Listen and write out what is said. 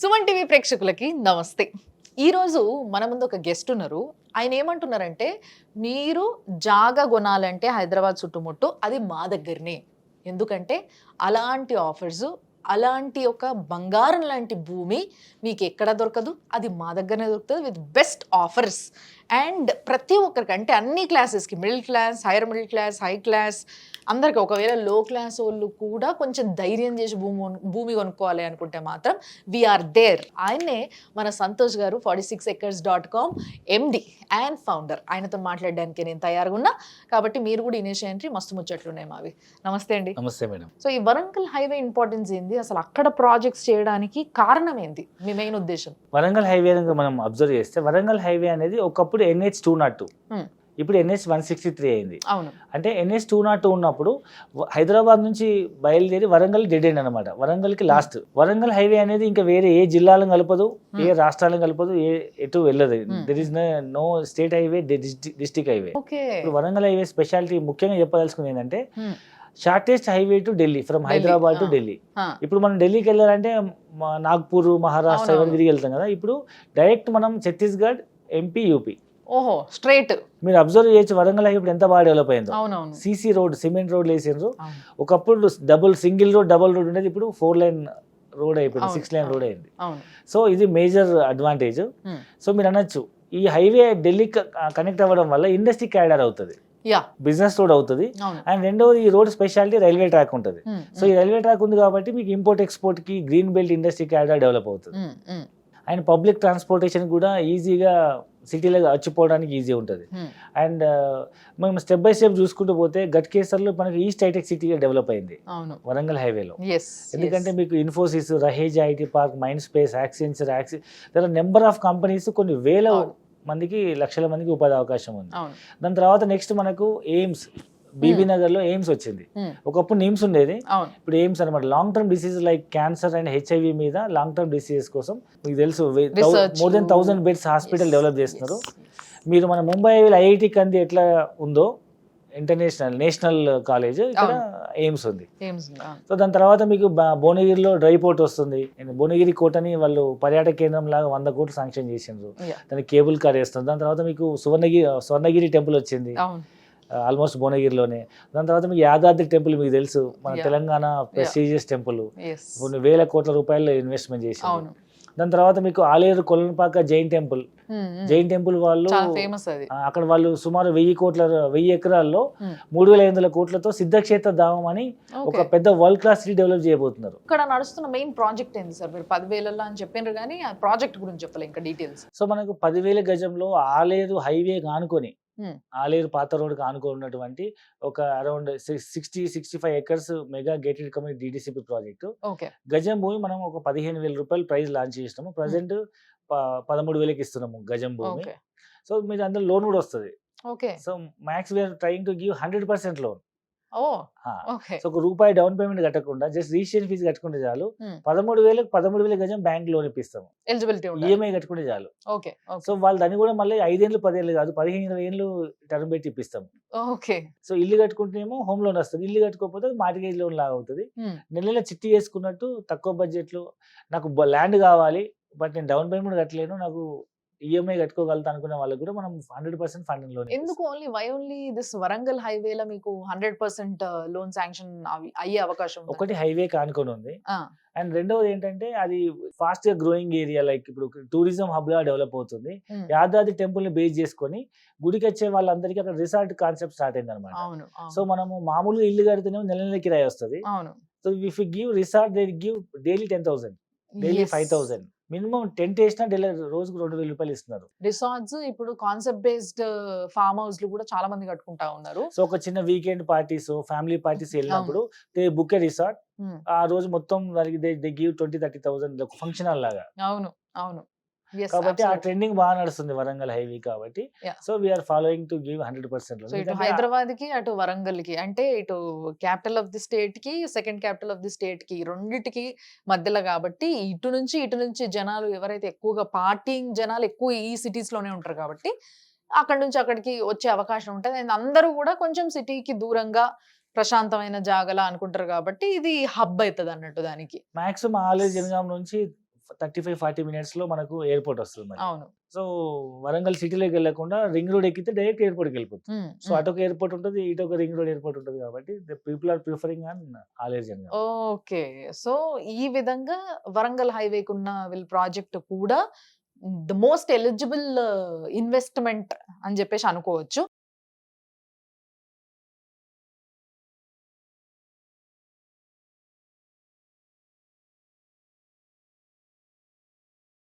Suman TV ప్రేక్షకులకి నమస్తే. ఈరోజు మన ముందు ఒక గెస్ట్ ఉన్నారు. ఆయన ఏమంటున్నారంటే, మీరు జాగా కొనాలంటే హైదరాబాద్ చుట్టుముట్టు అది మా దగ్గరనే. ఎందుకంటే అలాంటి ఆఫర్స్, అలాంటి ఒక బంగారం లాంటి భూమి మీకు ఎక్కడ దొరకదు. అది మా దగ్గరనే దొరుకుతుంది విత్ బెస్ట్ ఆఫర్స్. అండ్ ప్రతి ఒక్కరికి అంటే అన్ని క్లాసెస్కి, middle class, hire middle class, high class, అందరికి, ఒకవేళ లో క్లాస్ వాళ్ళు కూడా కొంచెం ధైర్యం చేసి భూమి కొనుక్కోవాలి అనుకుంటే మాత్రం వీఆర్ దేర్. ఆయనే మన సంతోష్ గారు, 46acres.com ఎండి అండ్ ఫౌండర్. ఆయనతో మాట్లాడడానికి నేను తయారుగా ఉన్నా. కాబట్టి మీరు కూడా ఇనిషియేట్ ఎంట్రీ మస్తు ముచ్చట్లు ఉన్నాయి మావి. నమస్తే అండి. నమస్తే మేడం. సో ఈ వరంగల్ హైవే ఇంపార్టెన్స్ ఏంది, అసలు అక్కడ ప్రాజెక్ట్స్ చేయడానికి కారణం ఏంది, మీ మెయిన్ ఉద్దేశం? వరంగల్ హైవే మనం అబ్జర్వ్ చేస్తే వరంగల్ హైవే అనేది ఒకప్పుడు NH 202, ఇప్పుడు NH 163 అయింది. అవును. అంటే NH 202 ఉన్నప్పుడు హైదరాబాద్ నుంచి బయలుదేరి వరంగల్ డెడ్ ఎండ్ అనమాట. వరంగల్కి లాస్ట్. వరంగల్ హైవే అనేది ఇంకా వేరే ఏ జిల్లాలను కలపదు, ఏ రాష్ట్రాలను కలపదు, ఎటు వెళ్ళదు. There is no state highway, district highway. ఇప్పుడు వరంగల్ హైవే స్పెషాలిటీ ముఖ్యంగా చెప్పదలుచుకుంది ఏంటంటే shortest highway to Delhi, from Hyderabad to Delhi. ఇప్పుడు మనం ఢిల్లీకి వెళ్ళాలంటే నాగ్పూర్, మహారాష్ట్ర ఇవన్నీ తిరిగి వెళ్తాం కదా. ఇప్పుడు డైరెక్ట్ మనం ఛత్తీస్గఢ్, MP, UP. ఓహో, స్ట్రైట్. మీరు అబ్జర్వ్ చేయొచ్చు వరంగల్ హైవే ఇప్పుడు ఎంత బాగా డెవలప్ అయిందో. CC రోడ్, సిమెంట్ రోడ్ వేసిండ్రు. ఒకప్పుడు సింగిల్ రోడ్, డబుల్ రోడ్ ఉండేది, ఇప్పుడు 4 లైన్ రోడ్ అయిపోయింది, 6 లైన్ రోడ్ అయింది. సో ఇది మేజర్ అడ్వాంటేజ్. సో మీరు అనొచ్చు ఈ హైవే ఢిల్లీ కనెక్ట్ అవ్వడం వల్ల ఇండస్ట్రీ క్యాడర్ అవుతుంది, బిజినెస్ రోడ్ అవుతుంది. అండ్ రెండవది ఈ రోడ్ స్పెషాలిటీ రైల్వే ట్రాక్ ఉంటుంది. సో ఈ రైల్వే ట్రాక్ ఉంది కాబట్టి మీకు ఇంపోర్ట్ ఎక్స్పోర్ట్ కి green belt industry cadre develop అవుతుంది. అండ్ పబ్లిక్ ట్రాన్స్పోర్టేషన్ కూడా ఈజీగా సిటీలో వచ్చిపోవడానికి ఈజీ ఉంటుంది. అండ్ మనం స్టెప్ బై స్టెప్ చూసుకుంటూ పోతే గట్కేసర్లో మనకి ఈస్ట్ హైటెక్ సిటీగా డెవలప్ అయింది వరంగల్ హైవేలో. ఎందుకంటే మీకు Infosys, Raheja IT park, Mindspace, Accenture, there are number of companies, కొన్ని వేల మందికి, లక్షల మందికి ఉపాధి అవకాశం ఉంది. దాని తర్వాత నెక్స్ట్ మనకు ఎయిమ్స్, బీబీ నగర్ లో ఎయిమ్స్ వచ్చింది. ఒకప్పుడు నిమ్స్ ఉండేది, ఇప్పుడు ఎయిమ్స్ అనమాట. Long term disease like cancer and HIV మీద లాంగ్ టర్మ్ డిసీజెస్ కోసం మీకు తెలుసు more than 1000 beds hospital develop చేస్తున్నారు. మీరు మన ముంబై IIT కంది ఎట్లా ఉందో నేషనల్ కాలేజ్, ఇక్కడ ఎయిమ్స్ ఉంది. సో దాని తర్వాత మీకు భువనగిరిలో డ్రై పోర్ట్ వస్తుంది. భువనగిరి కోటని వాళ్ళు పర్యాటక కేంద్రం లాగా 100 కోట్లు శాంక్షన్ చేసిండ్రు. దానికి కేబుల్ కార్ వేస్తుంది. దాని తర్వాత మీకు స్వర్ణగిరి టెంపుల్ వచ్చింది, ఆల్మోస్ట్ భువనగిరిలోనే. దాని తర్వాత మీకు యాదాద్రి టెంపుల్, మీకు తెలుసు మన తెలంగాణ ప్రెస్టీజియస్ టెంపుల్, కొన్ని వేల కోట్ల రూపాయలు ఇన్వెస్ట్మెంట్ చేసింది. దాని తర్వాత మీకు ఆలేరు కొలనుపాక జైన్ టెంపుల్ వాళ్ళు అక్కడ వాళ్ళు సుమారు 1000 ఎకరాల్లో 3500 కోట్లతో సిద్ధక్షేత్ర ధామం అని ఒక పెద్ద వరల్డ్ క్లాస్ సిటీ డెవలప్ చేయబోతున్నారు. ఇక్కడ నడుస్తున్న మెయిన్ ప్రాజెక్ట్ ఏంది సార్? మీరు 10,000 అని చెప్పారు కానీ ఆ ప్రాజెక్ట్ గురించి చెప్పలేదు ఇంకా డీటెయిల్స్. సో మనకు 10,000 గజంలో ఆలేరు హైవే ఆనుకొని, ఆలేరు పాత రోడ్కి ఆనుకున్నటువంటి ఒక around 60-65 acres mega gated community DDCP project. గజం భూమి మనం ఒక 15,000 రూపాయలు ప్రైస్ లాంచ్ చేసినాము. ప్రజెంట్ 13,000కి ఇస్తున్నాము గజం భూమి. సో మీరు అందులో లోన్ కూడా వస్తుంది. So max we are trying to give 100% loan. So ఒక రూపాయి డౌన్ పేమెంట్ కట్టకుండా జస్ట్ రిజిస్ట్రేషన్ ఫీజు కట్టుకుంటే చాలు. 13,000 గజం బ్యాంక్ లోన్ ఇప్పిస్తాము, EMI కట్టుకుంటే చాలు. సో వాళ్ళు దాన్ని కూడా మళ్ళీ 5 ఏళ్ళు 10 ఏళ్ళు కాదు, 15-20 ఏళ్ళు టర్మ్ పెట్టి ఇప్పిస్తాము. సో ఇల్లు కట్టుకుంటేనేమో హోమ్ లోన్ వస్తుంది, ఇల్లు కట్టుకోకపోతే మార్గేజ్ లోన్ లాగా అవుతుంది. నెల చిట్టి చేసుకున్నట్టు తక్కువ బడ్జెట్ లో నాకు ల్యాండ్ కావాలి బట్ నేను డౌన్ పేమెంట్ కట్టలేను, నాకు EMI కట్టుకోగలుగుతా అనుకునే వాళ్ళకి కూడా మనం 100% ఫండింగ్ లోన్. ఎందుకు ఓన్లీ దిస్ వరంగల్ హైవేలో మీకు 100% లోన్ శాంక్షన్ అయ్యే అవకాశం? ఒకటి హైవే కానుకొని ఉంది, అండ్ రెండవది ఏంటంటే అది ఫాస్ట్ గా గ్రోయింగ్ ఏరియా, లైక్ ఇప్పుడు టూరిజం హబ్ లా డెవలప్ అవుతుంది. యాదాద్రి టెంపుల్ ని బేస్ చేసుకొని గుడికి వచ్చే వాళ్ళందరికీ అక్కడ రిసార్ట్ కాన్సెప్ట్ స్టార్ట్ అయింది అనమాట. సో మనము మామూలుగా ఇల్లు కడితేనే నెల కిరాయి వస్తుంది. So if you give resort, they give daily 10,000, daily 5,000. Minimum tent వేసినా రోజుకు 2,000 రూపాయలు ఇస్తున్నారు. రిసార్ట్స్ ఇప్పుడు కాన్సెప్ట్ బేస్డ్ ఫార్మ్ హౌస్ లు కూడా చాలా మంది కట్టుకుంటా ఉన్నారు. సో ఒక చిన్న వీకెండ్ పార్టీస్, ఫ్యామిలీ పార్టీస్ వెళ్ళినప్పుడు దే బుక్ ఏ రిసార్ట్. ఆ రోజు మొత్తం దానికి దే గివ్ 20,000-30,000 ఫంక్షన్ హాల్ లాగా. అవును. కాబట్టి ఆ ట్రెండింగ్ బాగా నడుస్తుంది వరంగల్ హైవే కాబట్టి. So we are following to give 100%. ఇటు హైదరాబాద్ కి, అటు వరంగల్ కి, అంటే ఇటు క్యాపిటల్ ఆఫ్ ది స్టేట్ కి, second capital of the state కి, రెండిటికి మధ్యలో కాబట్టి ఇటు నుంచి జనాలు ఎవరైతే ఎక్కువగా పార్టీయింగ్ జనాలు ఎక్కువ ఈ సిటీస్ లోనే ఉంటారు కాబట్టి అక్కడ నుంచి అక్కడికి వచ్చే అవకాశం ఉంటుంది. అండ్ అందరూ కూడా కొంచెం సిటీకి దూరంగా ప్రశాంతమైన జాగలా అనుకుంటారు కాబట్టి ఇది హబ్ అవుతుంది అన్నట్టు. దానికి మాక్సిమం ఆలేజ్ జనగాం నుంచి 35-40 minutes లో మనకు ఎయిర్పోర్ట్ వస్తుంది మరి. అవును. సో వరంగల్ సిటీలోకి వెళ్ళకుండా రింగ్ రోడ్ ఎక్కితే డైరెక్ట్ ఎయిర్పోర్ట్కి వెళ్ళిపోతుంది. ఉమ్, సో అటొక ఎయిర్పోర్ట్ ఉంటుంది, ఇటొక రింగ్ రోడ్ ఎయిర్పోర్ట్ ఉంటుంది కాబట్టి the people are preferring on ఆలేర్జన్. ఓకే. సో ఈ విధంగా వరంగల్ హైవేకి ఉన్న వీళ్ళ ప్రాజెక్ట్ కూడా ద మోస్ట్ ఎలిజిబుల్ ఇన్వెస్ట్మెంట్ అని చెప్పేసి అనుకోవచ్చు.